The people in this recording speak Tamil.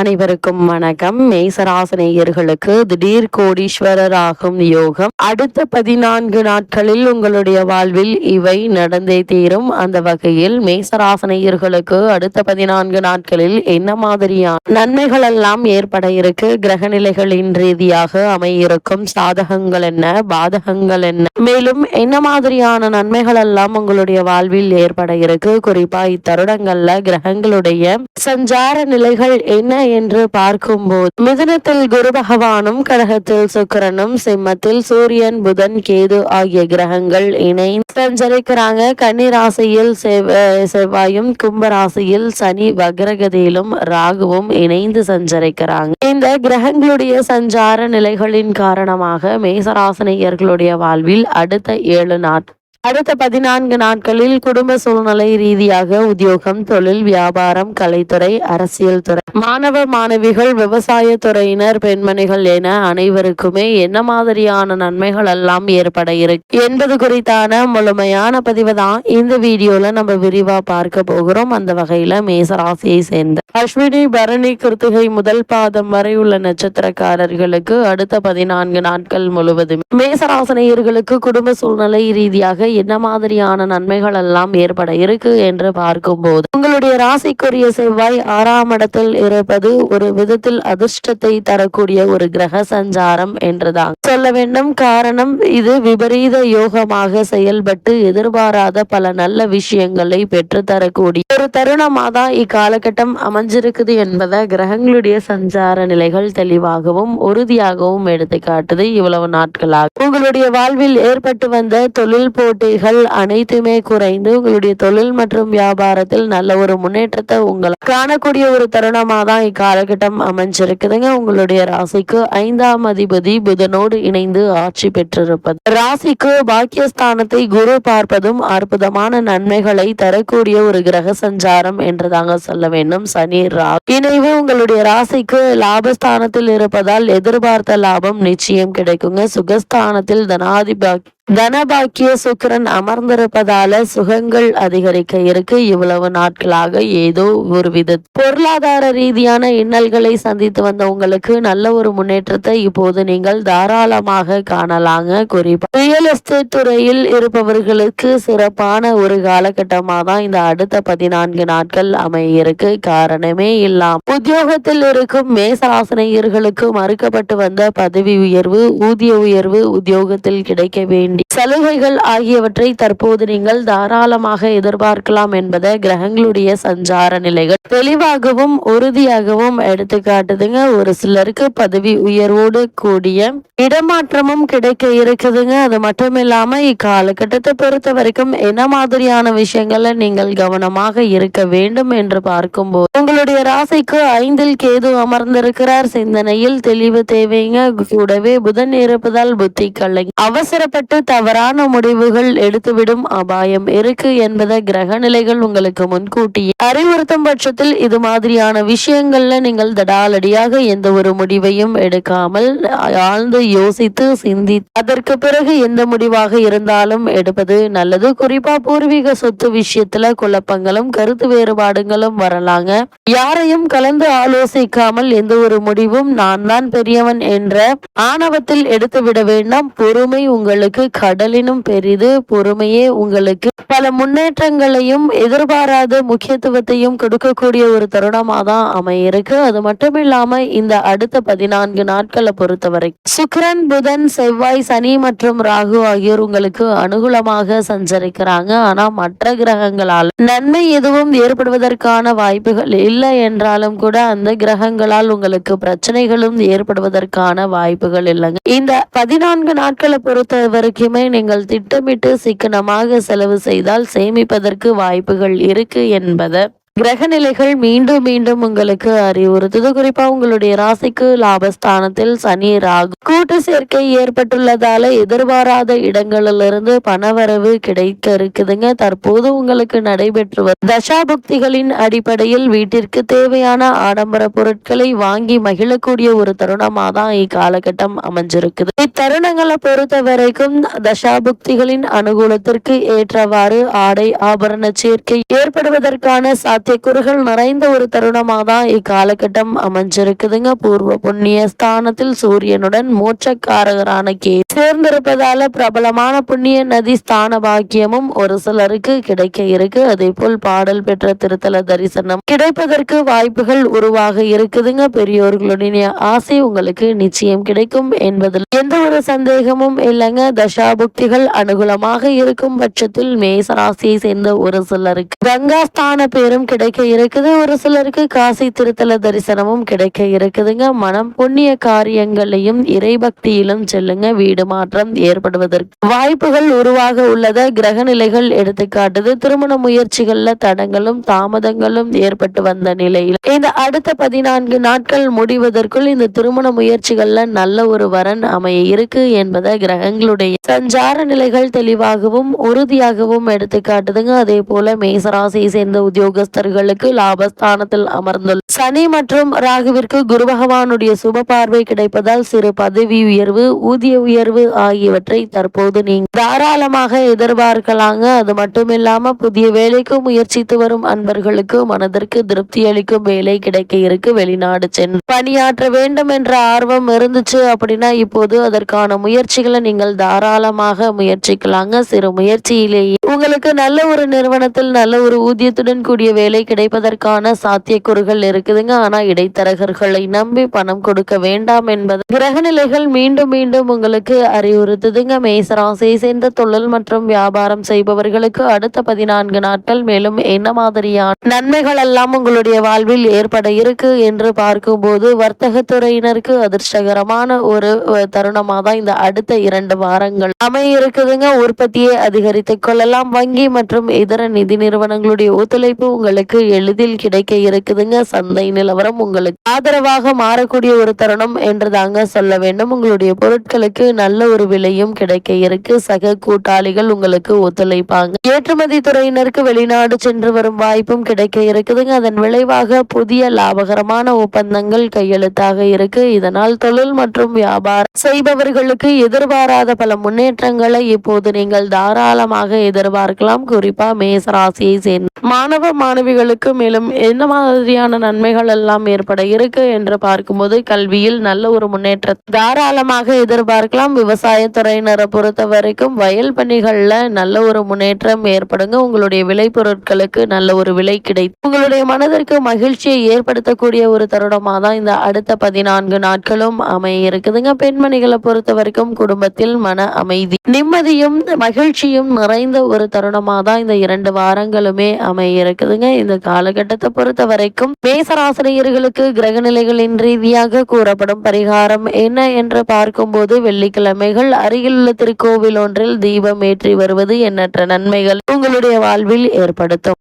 அனைவருக்கும் வணக்கம். மேசராசினியர்களுக்கு திடீர் கோடீஸ்வரர் ஆகும் யோகம் அடுத்த 14 நாட்களில் உங்களுடைய வாழ்வில் இவை நடந்தே தீரும். அந்த வகையில் மேசராசினியர்களுக்கு அடுத்த 14 நாட்களில் என்ன மாதிரியான நன்மைகள் எல்லாம் ஏற்பட இருக்கு, கிரக நிலைகளின் ரீதியாக அமையிருக்கும் சாதகங்கள் என்ன, பாதகங்கள் என்ன, மேலும் என்ன மாதிரியான நன்மைகள் எல்லாம் உங்களுடைய வாழ்வில் ஏற்பட இருக்கு, குறிப்பா இத்தருடங்கள்ல கிரகங்களுடைய சஞ்சார நிலைகள் என்ன என்று பார்க்கும்போது மிதுனத்தில் குரு பகவானும், கடகத்தில் சுக்கிரனும், சிம்மத்தில் சூரியன், புதன், கேது ஆகிய கிரகங்கள் இணைந்து சஞ்சரிக்கிறாங்க. கன்னி ராசியில் செவ்வாயும், கும்பராசியில் சனி வக்ரகதியிலும் ராகுவும் இணைந்து சஞ்சரிக்கிறாங்க. இந்த கிரகங்களுடைய சஞ்சார நிலைகளின் காரணமாக மேசராசினியர்களுடைய வாழ்வில் அடுத்த 14 நாட்களில் குடும்ப சூழ்நிலை ரீதியாக உத்தியோகம், தொழில், வியாபாரம், கலைத்துறை, அரசியல் துறை, மாணவ மாணவிகள், விவசாய துறையினர், பெண்மணிகள் என அனைவருக்குமே என்ன மாதிரியான நன்மைகள் எல்லாம் ஏற்பட இருக்கு என்பது குறித்தான முழுமையான பதிவு தான் இந்த வீடியோல நம்ம விரிவா பார்க்க போகிறோம். அந்த வகையில மேசராசியை சேர்ந்த அஸ்வினி, பரணி, கிருத்திகை முதல் பாதம் வரை உள்ள நட்சத்திரக்காரர்களுக்கு அடுத்த 14 நாட்கள் முழுவதும் மேசராசினியர்களுக்கு குடும்ப சூழ்நிலை ரீதியாக என்ன மாதிரியான நன்மைகள் எல்லாம் ஏற்பட இருக்கு என்று பார்க்கும்போது உங்களுடைய ராசிக்குரிய செவ்வாய் 6ஆம் இடத்தில் இருப்பது ஒரு விதத்தில் அதிர்ஷ்டத்தை தரக்கூடிய ஒரு கிரக சஞ்சாரம் என்றுதான் சொல்ல வேண்டும். காரணம், இது விபரீத யோகமாக செயல்பட்டு எதிர்பாராத பல நல்ல விஷயங்களை பெற்று தரக்கூடிய ஒரு தருணமாக தான் இக்காலகட்டம் அமைஞ்சிருக்குது என்பதை கிரகங்களுடைய சஞ்சார நிலைகள் தெளிவாகவும் உறுதியாகவும் எடுத்து காட்டுது. இவ்வளவு நாட்களாக உங்களுடைய வாழ்வில் ஏற்பட்டு வந்த தொழில் போட்டிகள் அனைத்துமே குறைந்து உங்களுடைய தொழில் மற்றும் வியாபாரத்தில் நல்ல ஒரு முன்னேற்றத்தை உங்களை காணக்கூடிய ஒரு தருணமாக தான் இக்காலகட்டம் அமைஞ்சிருக்குதுங்க. உங்களுடைய ராசிக்கு 5ஆம் அதிபதி புதனோடு இணைந்து ஆட்சி பெற்றிருப்பது, ராசிக்கு பாக்கியஸ்தானத்தை குரு பார்ப்பதும் அற்புதமான நன்மைகளை தரக்கூடிய ஒரு கிரக சஞ்சாரம் என்றுதாங்க சொல்ல வேண்டும். சனி ராகு இணைவு உங்களுடைய ராசிக்கு லாபஸ்தானத்தில் இருப்பதால் எதிர்பார்த்த லாபம் நிச்சயம் கிடைக்குங்க. சுகஸ்தானத்தில் தனபாக்கிய சுக்கிரன் அமர்ந்திருப்பதால சுகங்கள் அதிகரிக்க இருக்கு. இவ்வளவு நாட்களாக ஏதோ ஒரு வித பொருளாதார ரீதியான இன்னல்களை சந்தித்து வந்த உங்களுக்கு நல்ல ஒரு முன்னேற்றத்தை இப்போது நீங்கள் தாராளமாக காணலாங்க. குறிப்பா ரியல் எஸ்டேட் துறையில் இருப்பவர்களுக்கு சிறப்பான ஒரு காலகட்டமாக தான் இந்த அடுத்த 14 நாட்கள் அமையிருக்கு. காரணமே இல்லாம உத்தியோகத்தில் இருக்கும் மேசராசினியர்களுக்கு மறுக்கப்பட்டு வந்த பதவி உயர்வு, ஊதிய உயர்வு, உத்தியோகத்தில் கிடைக்க வேண்டிய சலுகைகள் ஆகியவற்றை தற்போது நீங்கள் தாராளமாக எதிர்பார்க்கலாம் என்பதை கிரகங்களுடைய சஞ்சார நிலைகள் தெளிவாகவும் உறுதியாகவும் எடுத்து காட்டுதுங்க. ஒரு சிலருக்கு பதவி உயர்வோடு கூடிய இடமாற்றமும் கிடைக்க இருக்குதுங்க. அது மட்டும் இல்லாம இக்காலகட்டத்தை பொறுத்த வரைக்கும் என்ன மாதிரியான விஷயங்கள்ல நீங்கள் கவனமாக இருக்க வேண்டும் என்று பார்க்கும்போது உங்களுடைய ராசிக்கு 5இல் கேது அமர்ந்திருக்கிறார். சிந்தனையில் தெளிவு தேவைங்க. கூடவே புதன் இருப்பதால் புத்தி கல்லை அவசரப்பட்டு தவறான முடிவுகள் எடுத்துவிடும் அபாயம் இருக்கு என்பதை கிரக நிலைகள் உங்களுக்கு முன்கூட்டியே அறிவுறுத்தும் பட்சத்தில் இது மாதிரியான விஷயங்கள்ல நீங்கள் தடாலடியாக எந்த ஒரு முடிவையும் எடுக்காமல் ஆழ்ந்து யோசித்து சிந்தித்து அதற்கு பிறகு எந்த முடிவாக இருந்தாலும் எடுப்பது நல்லது. குறிப்பா பூர்வீக சொத்து விஷயத்துல குழப்பங்களும் கருத்து வேறுபாடுகளும் வரலாங்க. யாரையும் கலந்து ஆலோசிக்காமல் எந்த ஒரு முடிவும் நான் தான் பெரியவன் என்ற ஆணவத்தில் எடுத்துவிட வேண்டாம். பொறுமை உங்களுக்கு கடலினும் பெரிது. பொறுமையே உங்களுக்கு பல முன்னேற்றங்களையும் எதிர்பாராத முக்கியத்துவத்தையும் கொடுக்கக்கூடிய ஒரு தருணமாக தான் அமையிருக்கு. அது மட்டும் இல்லாம இந்த அடுத்த 14 நாட்களை பொறுத்தவரை சுக்கிரன், புதன், செவ்வாய், சனி மற்றும் ராகு ஆகியோர் உங்களுக்கு அனுகூலமாக சஞ்சரிக்கிறாங்க. ஆனா மற்ற கிரகங்களால் நன்மை எதுவும் ஏற்படுவதற்கான வாய்ப்புகள் இல்லை என்றாலும் கூட அந்த கிரகங்களால் உங்களுக்கு பிரச்சனைகளும் ஏற்படுவதற்கான வாய்ப்புகள் இல்லைங்க. இந்த 14 நாட்களை பொறுத்த வரைக்குமே நீங்கள் திட்டமிட்டு சிக்கனமாக செலவு செய்தால் சேமிப்பதற்கு வாய்ப்புகள் இருக்கு என்பதை கிரக நிலைகள் மீண்டும் மீண்டும் உங்களுக்கு அறிவுறுத்துது. குறிப்பா உங்களுடைய ராசிக்கு லாபஸ்தானத்தில் சனி ராகு கூட்டு சேர்க்கை ஏற்பட்டுள்ளதால எதிர்பாராத இடங்களிலிருந்து பணவரவு கிடைக்க இருக்குதுங்க. தற்போது உங்களுக்கு நடைபெற்று தசாபுக்திகளின் அடிப்படையில் வீட்டிற்கு தேவையான ஆடம்பர பொருட்களை வாங்கி மகிழக்கூடிய ஒரு தருணமாக தான் இக்காலகட்டம் அமைஞ்சிருக்குது. இத்தருணங்களை பொறுத்த வரைக்கும் தசாபுக்திகளின் அனுகூலத்திற்கு ஏற்றவாறு ஆடை ஆபரண சேர்க்கை ஏற்படுவதற்கான சாத்தியக்கூறுகள் நிறைந்த ஒரு தருணமாக தான் இக்காலகட்டம் அமைஞ்சிருக்குதுங்க. பூர்வ புண்ணிய ஸ்தானத்தில் சூரியனுடன் மோட்சக்காரகரான சேர்ந்திருப்பதால பிரபலமான புண்ணிய நதி ஸ்தான பாக்கியமும் ஒரு சிலருக்கு கிடைக்க இருக்கு. அதே போல் பாடல் பெற்ற திருத்தல தரிசனம் கிடைப்பதற்கு வாய்ப்புகள் உருவாக இருக்குதுங்க. பெரியோர்களுடைய ஆசை உங்களுக்கு நிச்சயம் கிடைக்கும் என்பதில் எந்த ஒரு சந்தேகமும் இல்லைங்க. தசாபுக்திகள் அனுகூலமாக இருக்கும் பட்சத்தில் மேசராசியை சேர்ந்த ஒரு சிலருக்கு கங்காஸ்தான பேரும் கிடைக்க இருக்குது. ஒரு சிலருக்கு காசி திருத்தல தரிசனமும் கிடைக்க இருக்குதுங்க. மனம் புண்ணிய காரியங்களையும் இறைபக்தியிலும் செல்லுங்க. வீடு மாற்றம் ஏற்படுவதற்கு வாய்ப்புகள் உருவாக உள்ளத கிரக நிலைகள் எடுத்துக்காட்டுது. திருமண முயற்சிகள்ல தடங்களும் தாமதங்களும் ஏற்பட்டு வந்த நிலையில் இந்த அடுத்த 14 நாட்கள் முடிவதற்குள் இந்த திருமண முயற்சிகள்ல நல்ல ஒரு வரன் அமைய இருக்கு என்பதை கிரகங்களுடைய சஞ்சார நிலைகள் தெளிவாகவும் உறுதியாகவும் எடுத்துக்காட்டுதுங்க. அதே போல மேசராசியை சேர்ந்த உத்தியோகஸ்தர்களுக்கு லாபஸ்தானத்தில் அமர்ந்துள்ள சனி மற்றும் ராகுவிற்கு குரு பகவானுடைய சுப பார்வை கிடைப்பதால் சிறு பதவி உயர்வு ஊதிய உயர்வு ஆகியவற்றை தற்போது நீங்க தாராளமாக எதிர்பார்க்கலாங்க. அது மட்டும் இல்லாம புதிய வேலைக்கு முயற்சித்து வரும் அன்பர்களுக்கு மனதிற்கு திருப்தி அளிக்கும் வேலை கிடைக்க இருக்கு. வெளிநாடு சென்று பணியாற்ற வேண்டும் என்ற ஆர்வம் இருந்துச்சு அப்படின்னா இப்போது அதற்கான முயற்சிகளை நீங்கள் தாராளமாக முயற்சிக்கலாங்க. சிறு முயற்சியிலேயே உங்களுக்கு நல்ல ஒரு நிறுவனத்தில் நல்ல ஒரு ஊதியத்துடன் கூடிய வேலை கிடைப்பதற்கான சாத்தியக்கூறுகள் இருக்குதுங்க. ஆனா இடைத்தரகர்களை நம்பி பணம் கொடுக்க வேண்டாம் என்பது கிரகநிலைகள் மீண்டும் மீண்டும் உங்களுக்கு அறிவுறுத்துதுங்க. மேசராசியை சேர்ந்த தொழில் மற்றும் வியாபாரம் செய்பவர்களுக்கு அடுத்த 14 நாட்கள் மேலும் என்ன மாதிரியான நன்மைகள் எல்லாம் உங்களுடைய வாழ்வில் ஏற்பட இருக்கு என்று பார்க்கும்போது வர்த்தகத்துறையினருக்கு அதிர்ஷ்டகரமான ஒரு தருணமாக தான் இந்த அடுத்த 2 வாரங்கள் அமைய இருக்குதுங்க. உற்பத்தியை அதிகரித்துக் கொள்ளலாம். வங்கி மற்றும் இதர நிதி நிறுவனங்களுடைய ஒத்துழைப்பு உங்களுக்கு எளிதில் கிடைக்க இருக்குதுங்க. சந்தை நிலவரம் உங்களுக்கு ஆதரவாக மாறக்கூடிய ஒரு தருணம் என்று தாங்க சொல்ல வேண்டும். உங்களுடைய பொருட்களுக்கு நல்ல ஒரு விலையும் கிடைக்க இருக்கு. சக கூட்டாளிகள் உங்களுக்கு ஒத்துழைப்பாங்க. ஏற்றுமதி துறையினருக்கு வெளிநாடு சென்று வரும் வாய்ப்பும் கிடைக்க இருக்குதுங்க. அதன் விளைவாக புதிய லாபகரமான ஒப்பந்தங்கள் கையெழுத்தாக இருக்கு. இதனால் தொழில் மற்றும் வியாபாரம் செய்பவர்களுக்கு எதிர்பாராத பல முன்னேற்றங்களை இப்போது நீங்கள் தாராளமாக எதிர்பார்க்கலாம். குறிப்பா மேசராசியை சேர்ந்த மாணவ மாணவிகளுக்கு மேலும் என்ன மாதிரியான நன்மைகள் எல்லாம் ஏற்பட இருக்கு என்று பார்க்கும்போது கல்வியில் நல்ல ஒரு முன்னேற்றம் தாராளமாக எதிர்பார்க்கலாம். விவசாயத்துறையினரை பொறுத்த வரைக்கும் வயல் பணிகள்ல நல்ல ஒரு முன்னேற்றம் ஏற்படுங்க. உங்களுடைய விளை பொருட்களுக்கு நல்ல ஒரு விலை கிடைக்கும். உங்களுடைய மனதிற்கு மகிழ்ச்சியை ஏற்படுத்தக்கூடிய ஒரு தருணமாக தான் இந்த அடுத்த 14 நாட்களும் அமைய இருக்குதுங்க. பெண்மணிகளை பொறுத்த வரைக்கும் குடும்பத்தில் மன அமைதி நிம்மதியும் மகிழ்ச்சியும் நிறைந்த ஒரு தருணமாக தான் இந்த 2 வாரங்களுமே அமைய இருக்குதுங்க. இந்த காலகட்டத்தை பொறுத்த வரைக்கும் மேசராசினியர்களுக்கு கிரகநிலைகளின் ரீதியாக கூறப்படும் பரிகாரம் என்ன என்று பார்க்கும்போது வெள்ளிக்கிழமைகள் அருகிலுள்ள திருக்கோவில் ஒன்றில் தீபம் ஏற்றி வருவது எண்ணற்ற நன்மைகள் உங்களுடைய வாழ்வில் ஏற்படுத்தும்.